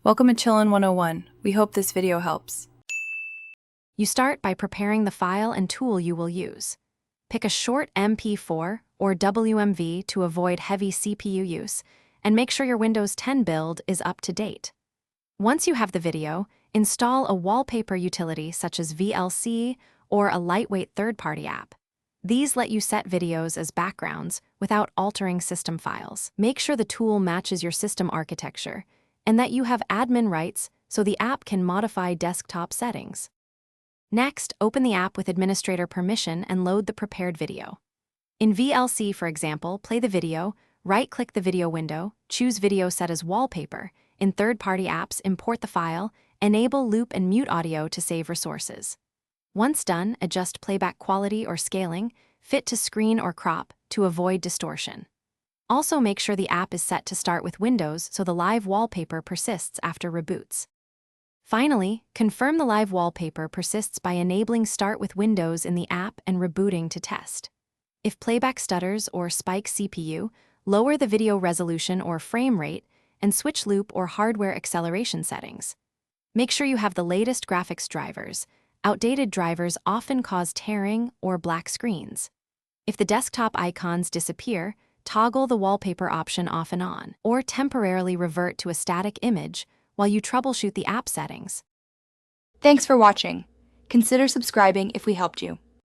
Welcome to Chillin' 101. We hope this video helps. You start by preparing the file and tool you will use. Pick a short MP4 or WMV to avoid heavy CPU use, and make sure your Windows 10 build is up to date. Once you have the video, install a wallpaper utility such as VLC or a lightweight third-party app. These let you set videos as backgrounds without altering system files. Make sure the tool matches your system architecture, and that you have admin rights so the app can modify desktop settings. Next, open the app with administrator permission and load the prepared video. In VLC, for example, play the video, right-click the video window, choose Video Set as Wallpaper. In third-party apps, import the file, enable loop and mute audio to save resources. Once done, adjust playback quality or scaling, fit to screen or crop to avoid distortion. Also, make sure the app is set to start with Windows so the live wallpaper persists after reboots. Finally, confirm the live wallpaper persists by enabling Start with Windows in the app and rebooting to test. If playback stutters or spikes CPU, lower the video resolution or frame rate and switch loop or hardware acceleration settings. Make sure you have the latest graphics drivers. Outdated drivers often cause tearing or black screens. If the desktop icons disappear, toggle the wallpaper option off and on, or temporarily revert to a static image while you troubleshoot the app settings. Thanks for watching. Consider subscribing if we helped you.